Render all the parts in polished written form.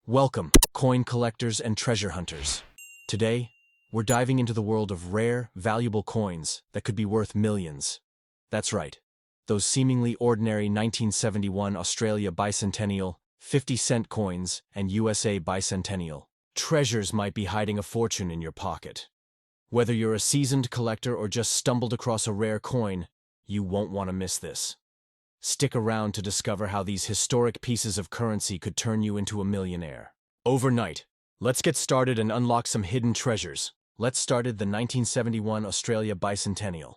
Welcome, coin collectors and treasure hunters. Today, we're diving into the world of rare, valuable coins that could be worth millions. That's right, those seemingly ordinary 1971 Australia bicentennial, 50-cent coins and USA bicentennial treasures might be hiding a fortune in your pocket. Whether you're a seasoned collector or just stumbled across a rare coin, you won't want to miss this. Stick around to discover how these historic pieces of currency could turn you into a millionaire. Overnight. Let's get started and unlock some hidden treasures. Let's start at the 1971 Australia bicentennial.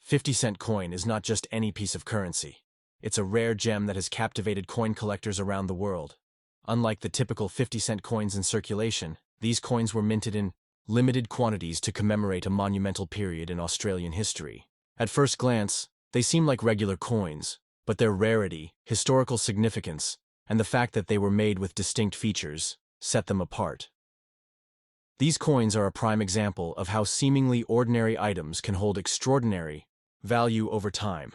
50-cent coin is not just any piece of currency. It's a rare gem that has captivated coin collectors around the world. Unlike the typical 50-cent coins in circulation, these coins were minted in limited quantities to commemorate a monumental period in Australian history. At first glance, they seem like regular coins, but their rarity, historical significance, and the fact that they were made with distinct features set them apart. These coins are a prime example of how seemingly ordinary items can hold extraordinary value over time.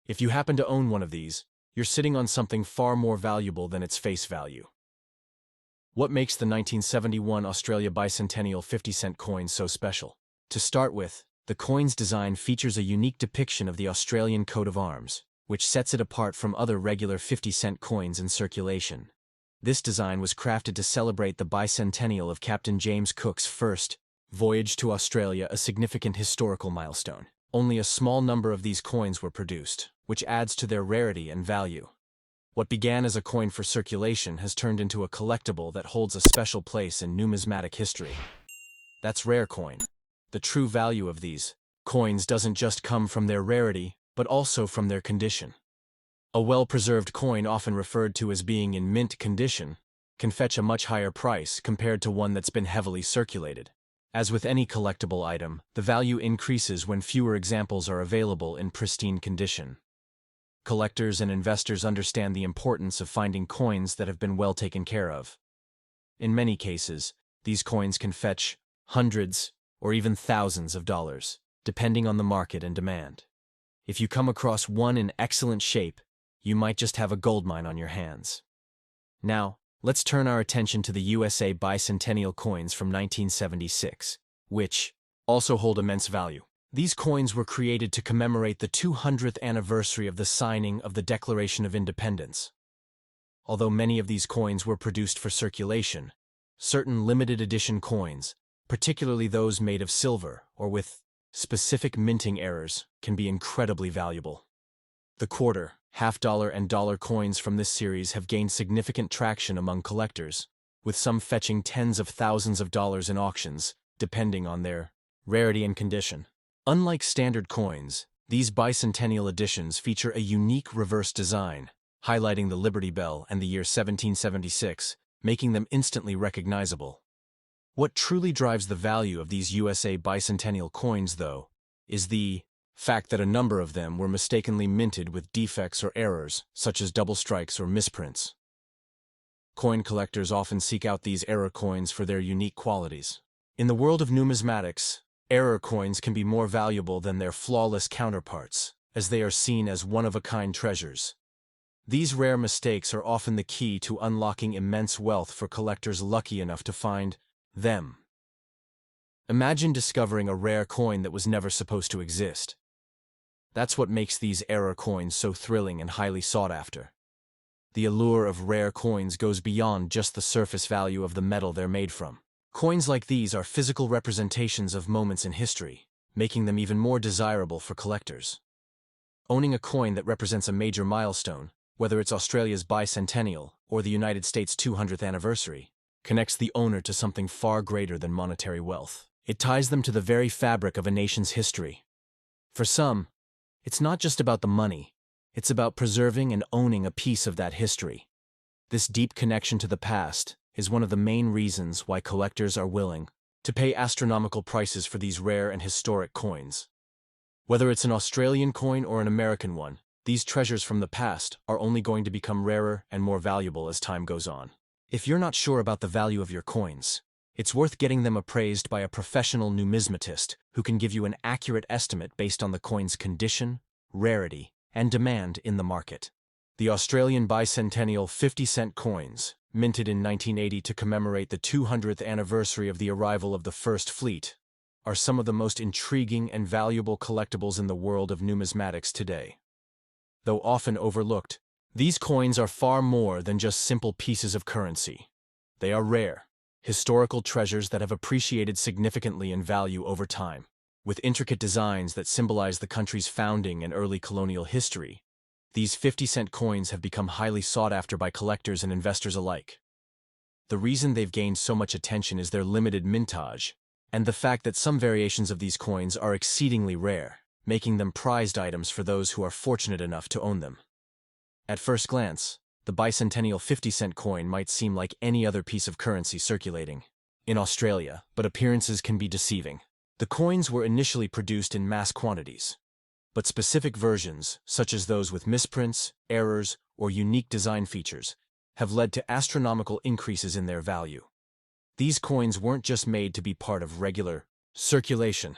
If you happen to own one of these, you're sitting on something far more valuable than its face value. What makes the 1971 Australia bicentennial 50-cent coin so special? To start with, the coin's design features a unique depiction of the Australian coat of arms, which sets it apart from other regular 50-cent coins in circulation. This design was crafted to celebrate the bicentennial of Captain James Cook's first voyage to Australia, a significant historical milestone. Only a small number of these coins were produced, which adds to their rarity and value. What began as a coin for circulation has turned into a collectible that holds a special place in numismatic history. That's rare coin. The true value of these coins doesn't just come from their rarity, but also from their condition. A well-preserved coin, often referred to as being in mint condition, can fetch a much higher price compared to one that's been heavily circulated. As with any collectible item, the value increases when fewer examples are available in pristine condition. Collectors and investors understand the importance of finding coins that have been well taken care of. In many cases, these coins can fetch hundreds or even thousands of dollars, depending on the market and demand. If you come across one in excellent shape, you might just have a goldmine on your hands. Now, let's turn our attention to the USA bicentennial coins from 1976, which also hold immense value. These coins were created to commemorate the 200th anniversary of the signing of the Declaration of Independence. Although many of these coins were produced for circulation, certain limited edition coins, particularly those made of silver or with specific minting errors, can be incredibly valuable. The quarter, half-dollar, and dollar coins from this series have gained significant traction among collectors, with some fetching tens of thousands of dollars in auctions, depending on their rarity and condition. Unlike standard coins, these bicentennial editions feature a unique reverse design, highlighting the Liberty Bell and the year 1776, making them instantly recognizable. What truly drives the value of these USA bicentennial coins, though, is the fact that a number of them were mistakenly minted with defects or errors, such as double strikes or misprints. Coin collectors often seek out these error coins for their unique qualities. In the world of numismatics, error coins can be more valuable than their flawless counterparts, as they are seen as one-of-a-kind treasures. These rare mistakes are often the key to unlocking immense wealth for collectors lucky enough to find them. Imagine discovering a rare coin that was never supposed to exist. That's what makes these error coins so thrilling and highly sought after. The allure of rare coins goes beyond just the surface value of the metal they're made from. Coins like these are physical representations of moments in history, making them even more desirable for collectors. Owning a coin that represents a major milestone, whether it's Australia's bicentennial or the United States' 200th anniversary, connects the owner to something far greater than monetary wealth. It ties them to the very fabric of a nation's history. For some, it's not just about the money, it's about preserving and owning a piece of that history. This deep connection to the past is one of the main reasons why collectors are willing to pay astronomical prices for these rare and historic coins. Whether it's an Australian coin or an American one, these treasures from the past are only going to become rarer and more valuable as time goes on. If you're not sure about the value of your coins, it's worth getting them appraised by a professional numismatist who can give you an accurate estimate based on the coin's condition, rarity, and demand in the market. The Australian bicentennial 50-cent coins, minted in 1980 to commemorate the 200th anniversary of the arrival of the First Fleet, are some of the most intriguing and valuable collectibles in the world of numismatics today. Though often overlooked, these coins are far more than just simple pieces of currency. They are rare, historical treasures that have appreciated significantly in value over time. With intricate designs that symbolize the country's founding and early colonial history, these 50-cent coins have become highly sought after by collectors and investors alike. The reason they've gained so much attention is their limited mintage, and the fact that some variations of these coins are exceedingly rare, making them prized items for those who are fortunate enough to own them. At first glance, the bicentennial 50-cent coin might seem like any other piece of currency circulating in Australia, but appearances can be deceiving. The coins were initially produced in mass quantities, but specific versions, such as those with misprints, errors, or unique design features, have led to astronomical increases in their value. These coins weren't just made to be part of regular circulation.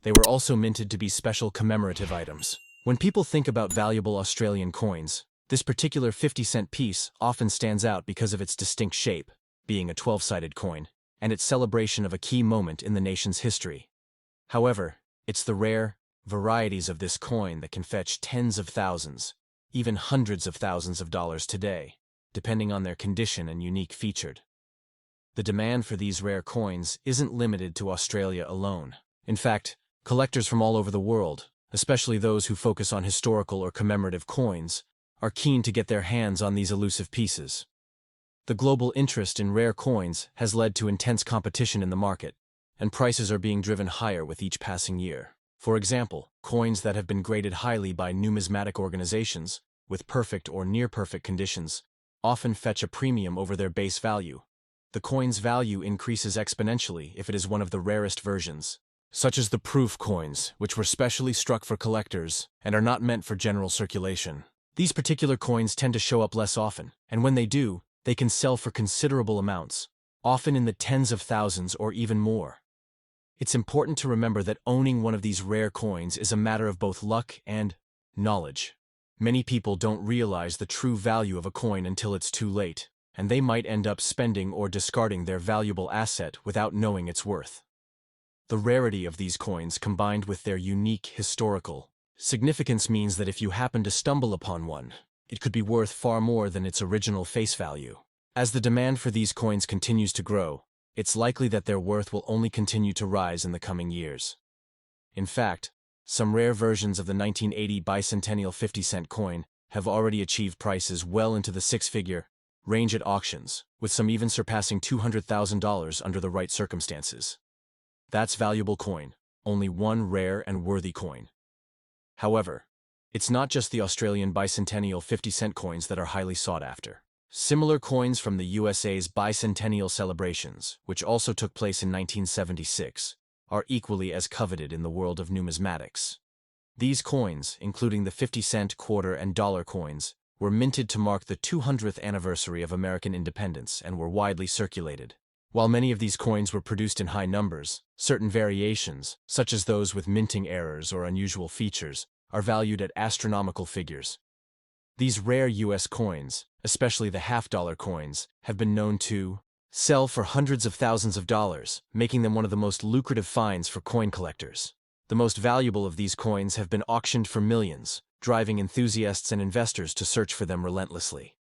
They were also minted to be special commemorative items. When people think about valuable Australian coins, this particular 50-cent piece often stands out because of its distinct shape, being a 12-sided coin, and its celebration of a key moment in the nation's history. However, it's the rare varieties of this coin that can fetch tens of thousands, even hundreds of thousands of dollars today, depending on their condition and unique featured. The demand for these rare coins isn't limited to Australia alone. In fact, collectors from all over the world, especially those who focus on historical or commemorative coins, are keen to get their hands on these elusive pieces. The global interest in rare coins has led to intense competition in the market, and prices are being driven higher with each passing year. For example, coins that have been graded highly by numismatic organizations, with perfect or near-perfect conditions, often fetch a premium over their base value. The coin's value increases exponentially if it is one of the rarest versions, such as the proof coins, which were specially struck for collectors and are not meant for general circulation. These particular coins tend to show up less often, and when they do, they can sell for considerable amounts, often in the tens of thousands or even more. It's important to remember that owning one of these rare coins is a matter of both luck and knowledge. Many people don't realize the true value of a coin until it's too late, and they might end up spending or discarding their valuable asset without knowing its worth. The rarity of these coins combined with their unique historical significance means that if you happen to stumble upon one, it could be worth far more than its original face value. As the demand for these coins continues to grow, it's likely that their worth will only continue to rise in the coming years. In fact, some rare versions of the 1980 bicentennial 50-cent coin have already achieved prices well into the six-figure range at auctions, with some even surpassing $200,000 under the right circumstances. That's valuable coin, only one rare and worthy coin. However, it's not just the Australian bicentennial 50-cent coins that are highly sought after. Similar coins from the USA's bicentennial celebrations, which also took place in 1976, are equally as coveted in the world of numismatics. These coins, including the 50-cent, quarter, and dollar coins, were minted to mark the 200th anniversary of American independence and were widely circulated. While many of these coins were produced in high numbers, certain variations, such as those with minting errors or unusual features, are valued at astronomical figures. These rare U.S. coins, especially the half-dollar coins, have been known to sell for hundreds of thousands of dollars, making them one of the most lucrative finds for coin collectors. The most valuable of these coins have been auctioned for millions, driving enthusiasts and investors to search for them relentlessly.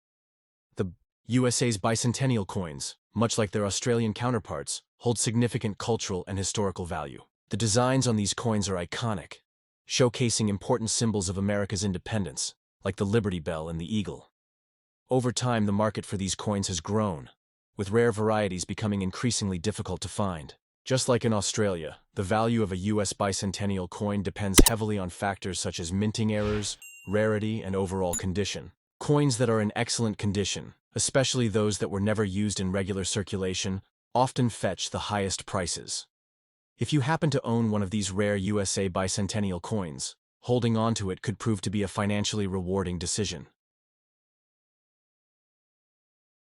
The USA's bicentennial coins, much like their Australian counterparts, hold significant cultural and historical value. The designs on these coins are iconic, showcasing important symbols of America's independence, like the Liberty Bell and the Eagle. Over time, the market for these coins has grown, with rare varieties becoming increasingly difficult to find. Just like in Australia, the value of a U.S. bicentennial coin depends heavily on factors such as minting errors, rarity, and overall condition. Coins that are in excellent condition, especially those that were never used in regular circulation, often fetch the highest prices. If you happen to own one of these rare USA bicentennial coins, holding on to it could prove to be a financially rewarding decision.